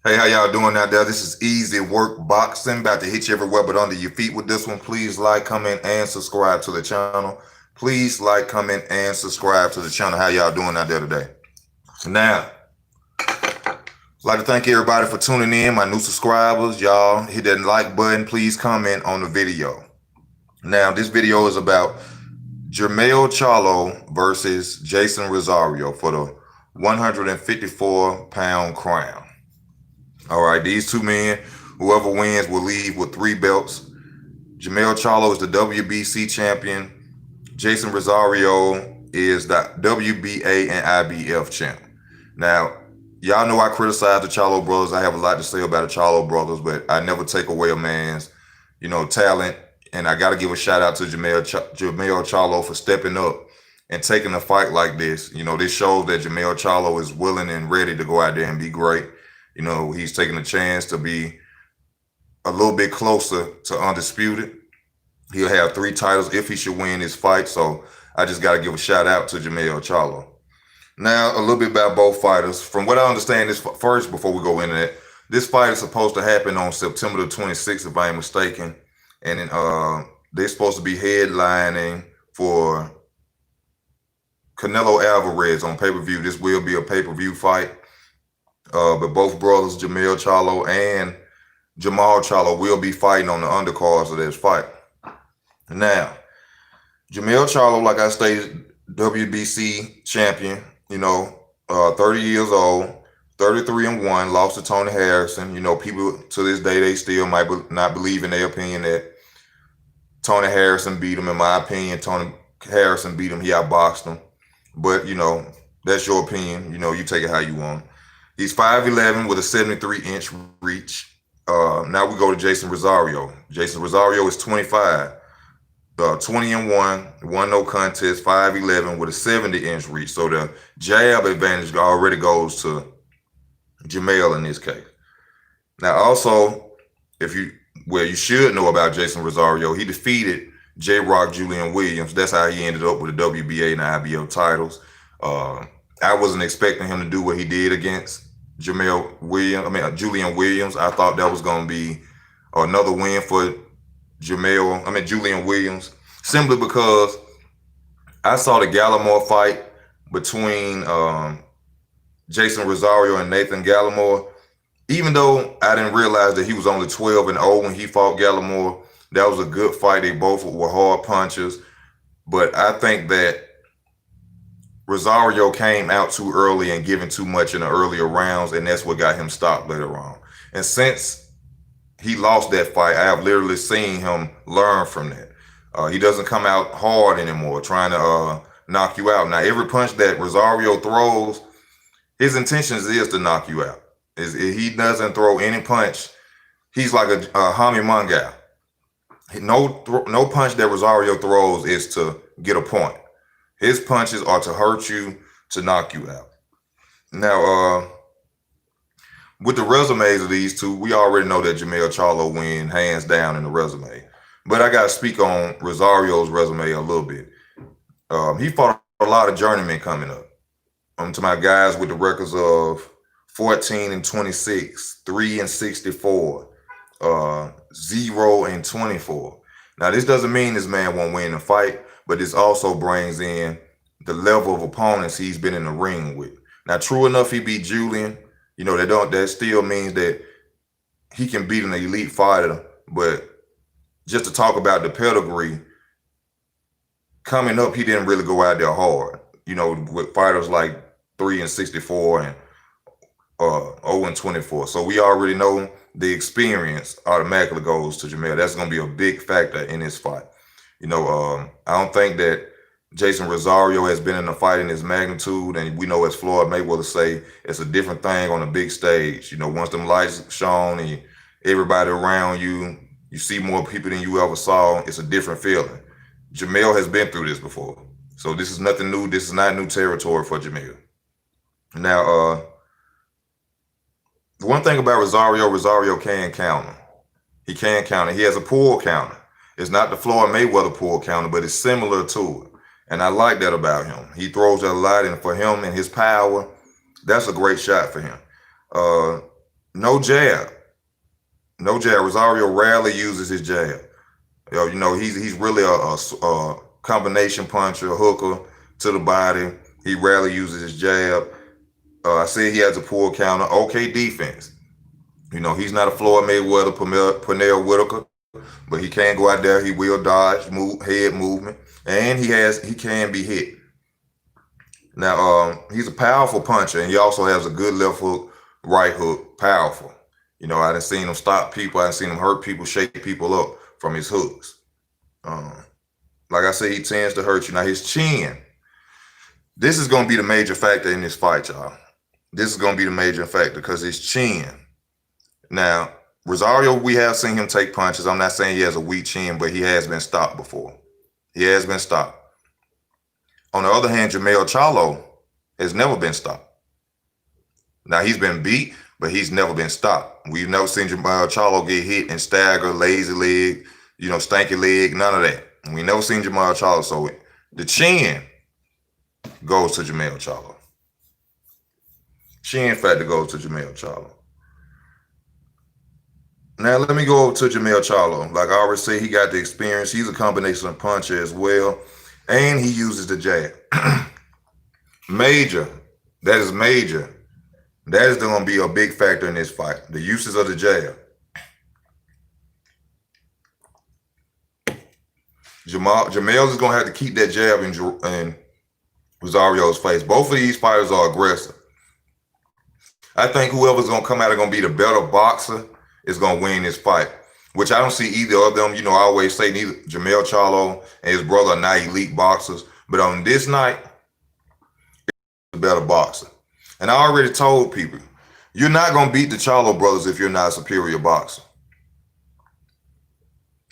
Hey, how y'all doing out there? This is Easy Work Boxing. About to hit you everywhere but under your feet with this one. Please like, comment, and subscribe to the channel. Please like, comment, and subscribe to the channel. How y'all doing out there today? Now, I'd like to thank everybody for tuning in. My new subscribers, y'all hit that like button. Please comment on the video. Now, this video is about Jermell Charlo versus Jeison Rosario for the 154-pound crown. All right, these two men, whoever wins will leave with 3 belts. Jermell Charlo is the WBC champion. Jeison Rosario is the WBA and IBF champ. Now, y'all know I criticize the Charlo brothers. I have a lot to say about the Charlo brothers, but I never take away a man's, talent. And I got to give a shout out to Jermell Charlo for stepping up and taking a fight like this. This shows that Jermell Charlo is willing and ready to go out there and be great. He's taking a chance to be a little bit closer to undisputed. He'll have 3 titles if he should win this fight. So I just got to give a shout out to Jermell Charlo. Now, a little bit about both fighters. From what I understand, this first, before we go into that, this fight is supposed to happen on September the 26th, if I ain't mistaken. And they're supposed to be headlining for Canelo Alvarez on pay-per-view. This will be a pay-per-view fight. But both brothers, Jermell Charlo and Jermell Charlo, will be fighting on the undercards of this fight. Now, Jermell Charlo, like I stated, WBC champion, 30 years old, 33-1, lost to Tony Harrison. People to this day, they still might not believe in their opinion that Tony Harrison beat him. In my opinion, Tony Harrison beat him. He outboxed him. But, that's your opinion. You take it how you want. He's 5'11" with a 73-inch reach. Now we go to Jeison Rosario. Jeison Rosario is 25, 20-1, won no contest, 5'11" with a 70-inch reach. So the jab advantage already goes to Jermell in this case. Now also, you should know about Jeison Rosario. He defeated J-Rock Julian Williams. That's how he ended up with the WBA and IBO titles. I wasn't expecting him to do what he did against Julian Williams. I thought that was going to be another win for Julian Williams, simply because I saw the Gallimore fight between Jeison Rosario and Nathan Gallimore. Even though I didn't realize that he was only 12-0 when he fought Gallimore, that was a good fight. They both were hard punchers. But I think that Rosario came out too early and given too much in the earlier rounds, and that's what got him stopped later on. And since he lost that fight, I have literally seen him learn from that. He doesn't come out hard anymore, trying to knock you out. Now, every punch that Rosario throws, his intentions is to knock you out. He doesn't throw any punch. He's like a Hami Mangal. No punch that Rosario throws is to get a point. His punches are to hurt you, to knock you out. Now, with the resumes of these two, we already know that Jermell Charlo win hands down in the resume. But I got to speak on Rosario's resume a little bit. He fought a lot of journeymen coming up. To my guys with the records of 14-26, 3-64, 0-24. Now, this doesn't mean this man won't win the fight, but this also brings in the level of opponents he's been in the ring with. Now, true enough, he beat Julian. That still means that he can beat an elite fighter. But just to talk about the pedigree, coming up, he didn't really go out there hard. With fighters like 3-64 and 0-24. So we already know the experience automatically goes to Jermell. That's going to be a big factor in this fight. I don't think that Jeison Rosario has been in a fight in this magnitude, and we know, as Floyd Mayweather say, it's a different thing on a big stage. Once them lights shone and everybody around you, you see more people than you ever saw, it's a different feeling. Jermell has been through this before. So this is nothing new. This is not new territory for Jermell. Now, the one thing about Rosario can counter. He can counter. He has a pull counter. It's not the Floyd Mayweather pull counter, but it's similar to it. And I like that about him. He throws that a lot, and for him and his power, that's a great shot for him. No no jab. No jab. Rosario rarely uses his jab. You know, he's really a combination puncher, a hooker to the body. He rarely uses his jab. I said he has a poor counter. Okay defense. You know, he's not a Floyd Mayweather, Pernell Whitaker, but he can go out there. He will dodge, head movement, and he can be hit. Now, he's a powerful puncher, and he also has a good left hook, right hook, powerful. You know, I done seen him stop people. I done seen him hurt people, shake people up from his hooks. Like I said, he tends to hurt you. Now, his chin. This is going to be the major factor in this fight, y'all. This is going to be the major factor because his chin. Now, Rosario, we have seen him take punches. I'm not saying he has a weak chin, but he has been stopped before. He has been stopped. On the other hand, Jermell Charlo has never been stopped. Now, he's been beat, but he's never been stopped. We've never seen Jermell Charlo get hit and stagger, lazy leg, you know, stanky leg, none of that. We never seen Jermell Charlo. So the chin goes to Jermell Charlo. Chin factor goes to Jermell Charlo. Now, let me go over to Jermell Charlo. Like I already said, he got the experience. He's a combination puncher as well. And he uses the jab. Major. That is major. That is going to be a big factor in this fight. The uses of the jab. Jermell is going to have to keep that jab in Rosario's face. Both of these fighters are aggressive. I think whoever's going to come out and going to be the better boxer is going to win this fight, which I don't see either of them. You know, I always say neither Jermell Charlo and his brother are not elite boxers. But on this night, it's the better boxer. And I already told people, you're not going to beat the Charlo brothers if you're not a superior boxer.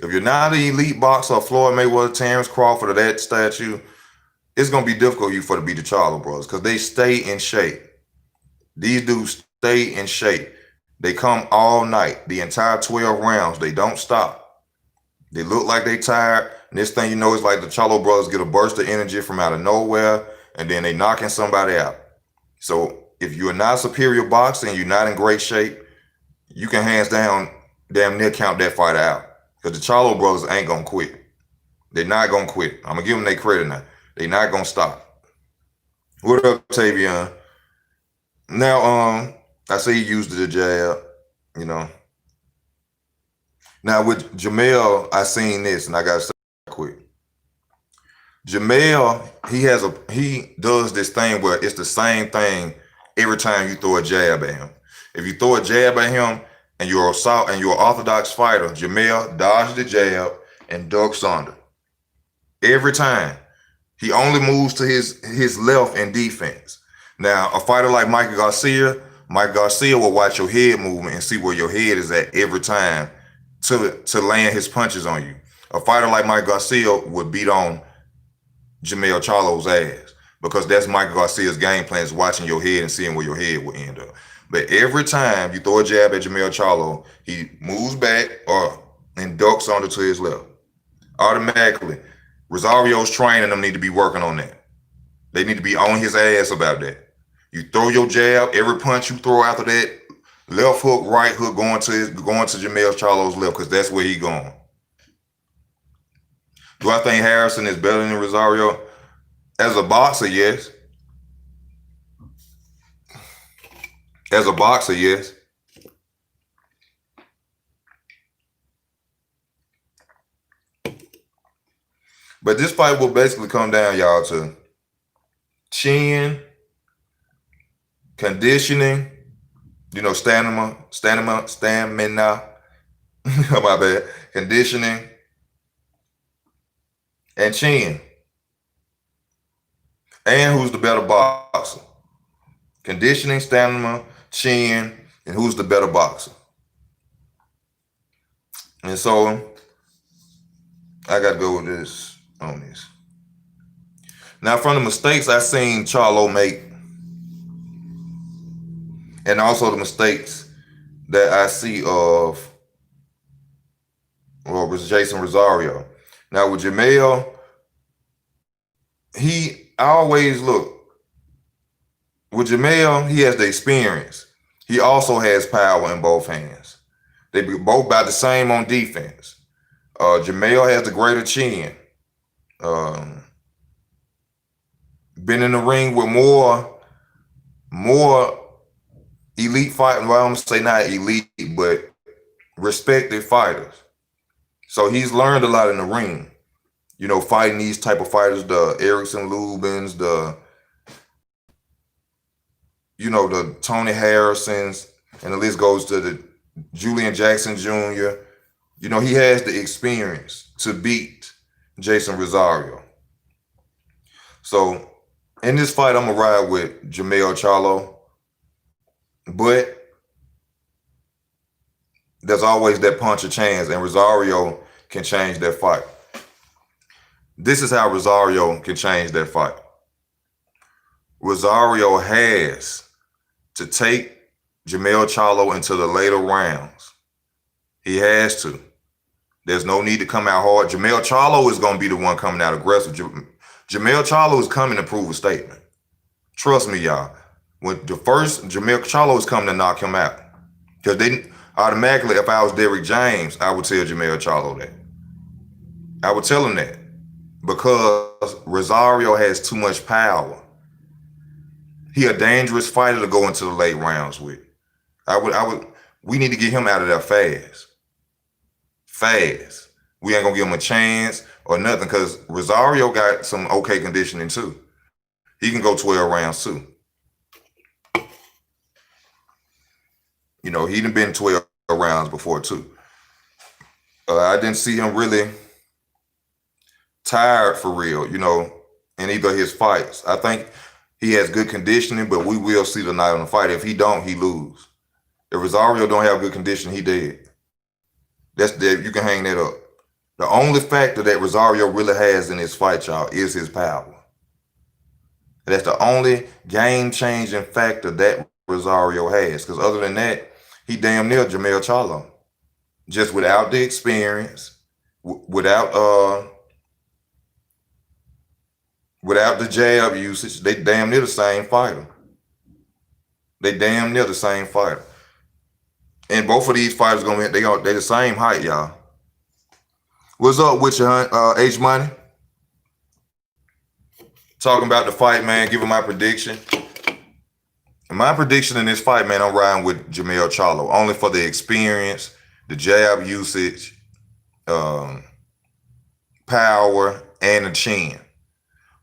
If you're not an elite boxer or Floyd Mayweather, Terrence Crawford, or that statue, it's going to be difficult for you to beat the Charlo brothers because they stay in shape. These dudes stay in shape. They come all night, the entire 12 rounds. They don't stop. They look like they tired. And this thing, you know, it's like the Charlo brothers get a burst of energy from out of nowhere, and then they knocking somebody out. So if you're not superior boxer and you're not in great shape, you can hands down damn near count that fight out. Because the Charlo brothers ain't going to quit. They're not going to quit. I'm going to give them their credit now. They're not going to stop. What up, Tavion? Now, I say he used the jab, you know. Now, with Jermell, I seen this, and I got to say it quick. Jermell, he does this thing where it's the same thing every time you throw a jab at him. If you throw a jab at him, and you're an orthodox fighter, Jermell dodges the jab and ducks under. Every time. He only moves to his left in defense. Now, a fighter like Mike Garcia will watch your head movement and see where your head is at every time to land his punches on you. A fighter like Mike Garcia would beat on Jermell Charlo's ass because that's Mike Garcia's game plan, is watching your head and seeing where your head will end up. But every time you throw a jab at Jermell Charlo, he moves back and ducks under to his left. Automatically, Rosario's training them need to be working on that. They need to be on his ass about that. You throw your jab, every punch you throw after that, left hook, right hook going to Jermell Charlo's left, because that's where he going. Do I think Harrison is better than Rosario? As a boxer, yes. As a boxer, yes. But this fight will basically come down, y'all, to chin, conditioning, you know, stamina. My bad. Conditioning and chin. And who's the better boxer? Conditioning, stamina, chin, and who's the better boxer? And so I got to go with this on this. Now, from the mistakes I seen Charlo make, and also the mistakes that I see of Jeison Rosario. Now, with Jermell, I always look. With Jermell, he has the experience. he also has power in both hands. They be both about the same on defense. Jermell has the greater chin. Um, been in the ring with more elite fighters. Well, I'm gonna say not elite, but respected fighters. So he's learned a lot in the ring. You know, fighting these type of fighters, the Erickson Lubins, the Tony Harrisons, and the list goes to the Julian Jackson Jr. You know, he has the experience to beat Jeison Rosario. So in this fight, I'm gonna ride with Jermell Charlo, but there's always that punch of chance, and Rosario can change that fight. This is how Rosario can change that fight. Rosario has to take Jermell Charlo into the later rounds. He has to. There's no need to come out hard. Jermell Charlo is going to be the one coming out aggressive. Jermell Charlo is coming to prove a statement. Trust me, y'all. When the first Jermell Charlo is coming to knock him out. Because they automatically, if I was Derrick James, I would tell Jermell Charlo that. I would tell him that. Because Rosario has too much power. He a dangerous fighter to go into the late rounds with. We need to get him out of there fast. Fast. We ain't gonna give him a chance or nothing because Rosario got some okay conditioning too. He can go 12 rounds too. You know, he done been 12 rounds before too. I didn't see him really tired for real, you know, in either of his fights. I think he has good conditioning, but we will see tonight on the fight. If he don't, he lose. If Rosario don't have good condition, he dead. That's dead. You can hang that up. The only factor that Rosario really has in his fight, y'all, is his power. That's the only game-changing factor that Rosario has. Because other than that, he damn near Jermell Charlo. Just without the experience, without the jab usage, they damn near the same fighter. They damn near the same fighter. And both of these fighters they the same height, y'all. What's up with you, H Money? Talking about the fight, man. Giving my prediction. My prediction in this fight, man, I'm riding with Jermell Charlo. Only for the experience, the jab usage, power, and the chin.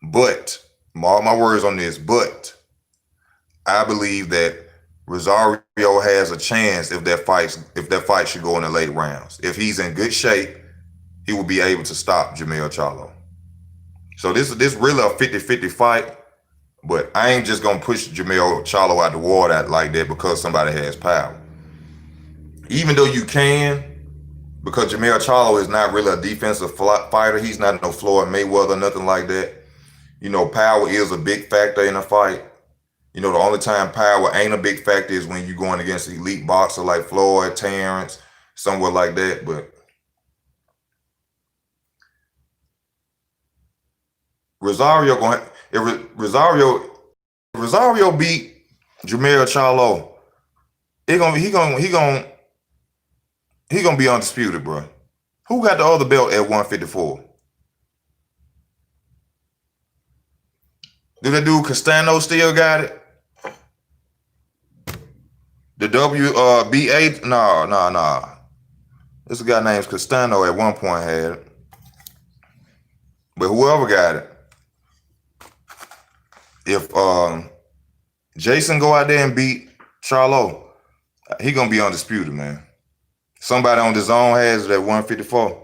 But, mark my words on this, but I believe that Rosario has a chance if that fight should go in the late rounds. If he's in good shape, he will be able to stop Jermell Charlo. So this really a 50-50 fight, but I ain't just gonna push Jermell Charlo out the water like that because somebody has power. Even though you can, because Jermell Charlo is not really a defensive fighter. He's not no Floyd Mayweather, nothing like that. You know, power is a big factor in a fight. You know, the only time power ain't a big factor is when you're going against an elite boxer like Floyd, Terrence, somewhere like that. But Rosario if Rosario beat Jermell Charlo, he gonna be undisputed, bro. Who got the other belt at 154? Do that dude Castano still got it? The WBA? Nah. This guy named Castano at one point had it. But whoever got it, if Jeison go out there and beat Charlo, he gonna be undisputed, man. Somebody on the zone has it at 154.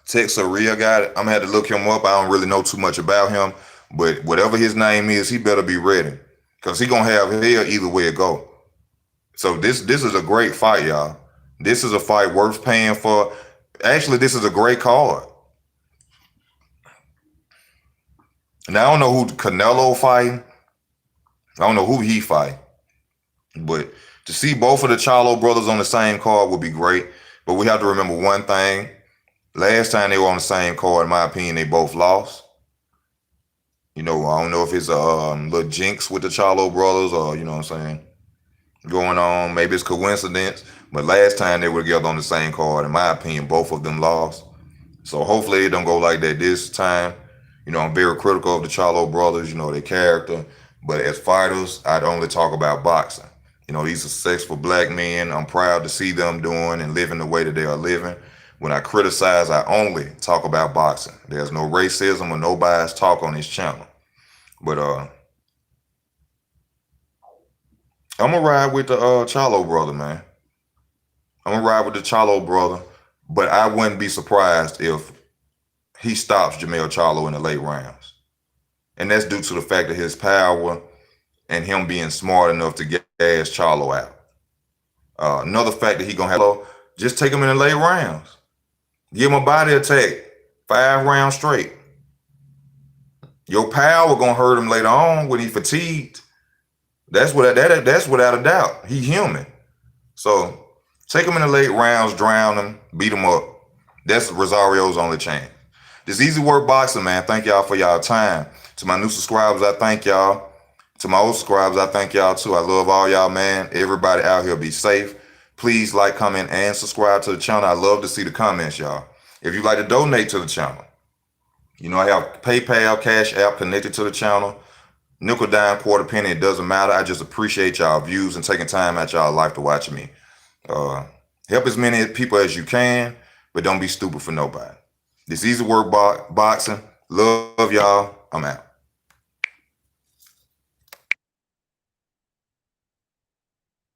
Texaria got it. I'm gonna have to look him up. I don't really know too much about him, but whatever his name is, he better be ready, because he gonna have hell either way it go. So this is a great fight, y'all. This is a fight worth paying for. Actually, this is a great card. Now, I don't know who Canelo fighting. I don't know who he fight. But to see both of the Charlo brothers on the same card would be great. But we have to remember one thing. Last time they were on the same card, in my opinion, they both lost. You know, I don't know if it's a little jinx with the Charlo brothers or, you know what I'm saying, going on. Maybe it's coincidence. But last time they were together on the same card, in my opinion, both of them lost. So hopefully it don't go like that this time. You know, I'm very critical of the Charlo brothers, you know, their character. But as fighters, I'd only talk about boxing. You know, these are successful black men. I'm proud to see them doing and living the way that they are living. When I criticize, I only talk about boxing. There's no racism or no bias talk on this channel. But I'm gonna ride with the Charlo brother, man. I'm gonna ride with the Charlo brother, but I wouldn't be surprised if he stops Jermell Charlo in the late rounds. And that's due to the fact of his power and him being smart enough to gas Charlo out. Another fact that he gonna have, just take him in the late rounds. Give him a body attack, 5 rounds straight. Your power gonna hurt him later on when he fatigued. That's without a doubt. He human. So take him in the late rounds, drown him, beat him up. That's Rosario's only chance. This Easy Work Boxing, man. Thank y'all for y'all time. To my new subscribers, I thank y'all. To my old subscribers, I thank y'all too. I love all y'all, man. Everybody out here be safe. Please like, comment, and subscribe to the channel. I love to see the comments, y'all. If you'd like to donate to the channel, you know, I have PayPal, Cash App connected to the channel. Nickel, dime, quarter penny, it doesn't matter. I just appreciate y'all views and taking time out y'all life to watch me. Help as many people as you can, but don't be stupid for nobody. This Easy Work Boxing. Love y'all. I'm out.